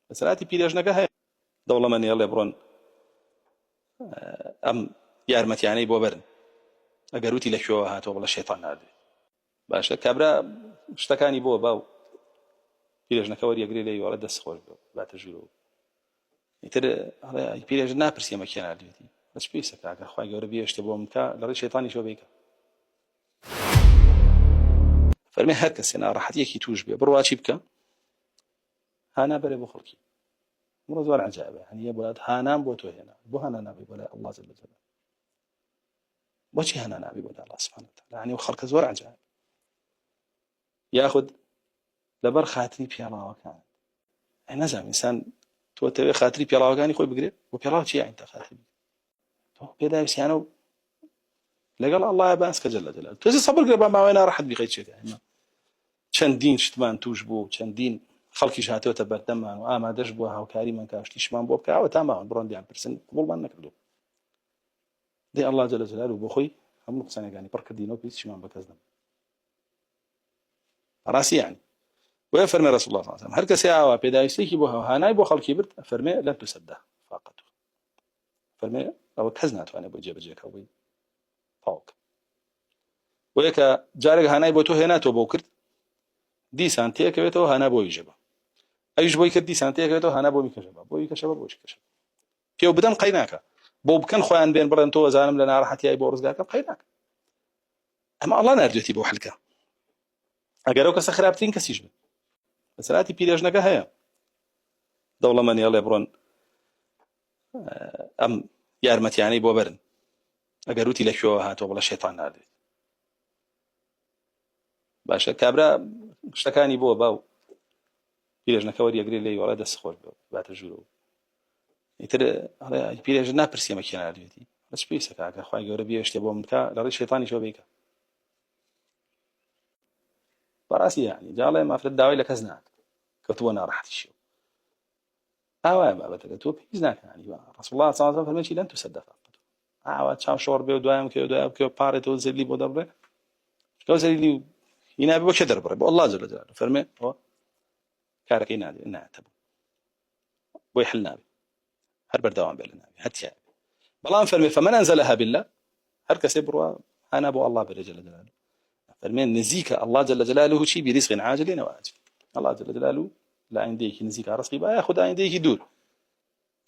بەسەراتی پیرێژنەکە هەیە دەوڵەمەندی هەڵێ بڕۆن ئەم یارمەتیانەی بۆ بەرن ئەگەر وتی لەکوێوە هاتەوە بڵە شەیطان نادوێت باشە کابرا شتەکانی بۆ باو پیرێژنەکە وەریەگرێ لێی وەڵە دەست خۆش باتە ژوورەوە ئیتر پیرێژن ناپرسی ئەمە کێ نادوێتی بەچ پێویستەکە ئەگەر خوای گەورە بێشتە بۆ من بکە لەڕێی شەیطانی شۆ بیکە فەرمێ هەر کەسێ ناڕەحەتیەکی توش بێ بڕوا چی بکە هانا بەرێ بۆ خەڵکی مرۆ زۆر عەجایبە هەنیە بۆلات هانام بۆ تۆ هێنا بۆ هانا نابێ بۆلای ئەڵڵا جەل جەلالوهو بۆچی هانا نابێ بۆلای ئەڵڵا سوبحانە وتەعالا یعنی خەڵکە زۆر عەجایب یاخود لەبەر خاتری پێڵاوەکان نەزانم ئینسان تۆ تەوێ خاتری پێڵاوەکانی خۆی بگرێت بۆ پێڵاو چی یعنی تا خاتری تۆ پێداویستیانە و لەگەڵ ئەڵڵا باس کە جەل جەلالوهو تۆ سەبر کرێ بە ماوەی ناڕەحەت بیقەیت چێتە چەندین شتمان توش بوو چەندین خەڵکیش هاتووەتە بەردەممان و ئامادەش بووە هاوکاریمان کە شتیشمان بۆ بکەوە تا ماوەن بڕۆندیان پرسن قبوڵمان نەکردو دێ ئەڵڵا جەل جەلالوهو بۆ خۆی هەموو قسانەکانی پڕ کردینەوە هیچیمان بە کەس نەما ڕاستی یعنی وە فەرمێ ڕەسوڵ الله صلی الله علیه وسلم هەر کەسێ ئاوا پێداویستێکی بۆ هانای بۆ خەڵکی برد فەرمێ لەن تسەدە فاقەتو فەرمێ ئەوە کەس ناتوانێت بۆ جێبەجێکەوە بووی تاوک وەیە کە جارێک هانای بۆ تۆ هێناتەوە بۆ کرد دیسان تێکەوێتەوە هانا بۆی ژەبە ئەویش بۆی کرد دیسان تێکەوێتەوە هانا بۆ میکەژەبە بۆی کەشەبە بۆشی کەشە پێو بدەن قەی ناکە بۆ بکەن خۆیان بێن بڕێن تۆ ئەزانم لە ناڕەحەتیای بۆ ڕزگارکە قەی ناکە ئەمە ئەڵڵا ناردوێتی بۆ حەلکە ئەگەر ئەو کەسە خراپترین کەسیش بێت بەسەراتی پیرێژنەکە هەیە دەوڵەمەندی هەڵێ بڕۆن ئەم یارمەتیانەی بۆ بەرن ئەگەر وتی لەکوێوە هاتەوە بڵە شەیطان نادوێت باشە کابرا شتەکانی بۆ باو پیرێژنەکە وەریەگرێ لێی وەڵە دەست خۆش باتە ژوورەوە ئیتر پیرێژن ناپرسی ئەمە کێ نادوێتی بەچ پێویستەکە ئەگەر خوای گەورە بێشتێ بۆ من بکە لەڕێی شەیطانی شۆ بیکە بەڕاستی یعنی جاڵێ مافرەت داوای لە کەس ناکە کەوتووە ناڕەحەتیشی ئاوایە بابەتەکە تۆ پێویست ناکەنی ڕەسوڵ الله صلی الله علیه وسلم فەرمێ لەن تسەدە فاقەتو ئاوا چاو شۆڕ بێ و دوایان بکەوێ دوای بکەوێ پارێتەوە زەلیلی بۆ دەبڕێ کەو زەلیلی هینابێ بۆ چێ دەربڕێ بۆ ئەڵڵا جەل جەلالوهو فەرمێ کارەکەی نادێ ناتەبوو بۆی حل نابێ هەر بەردەوام بێ لە نابێ هەتیایە بەڵام فەرمێ فەمەن ئەنزەلەها بالله هەر کەسێ بڕوا هانا بۆ ئەڵڵا بێ جەل جەلالوهو فەرمێ نزیکە ئەڵڵا جەل جەلالوهو چی بریزق عاجل وآجل ئەڵڵا جەل جەلالوهو لە ئایندەیەکی نزیکە ڕزقی با یاخود ئایندەیەکی دوور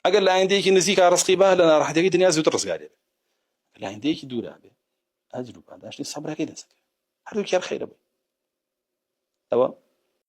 ئەگەر لە ئایندەیەکی نزیکە ڕزقی با لە ناڕەحەتیەکەی دنیا زووتر ڕزگارێ لە ئایندەیەکی دوورە بێ ئەجر و پاداشتی سەبرەکەی دەسەکە هەردووکیان خەیرە بێ ئەوە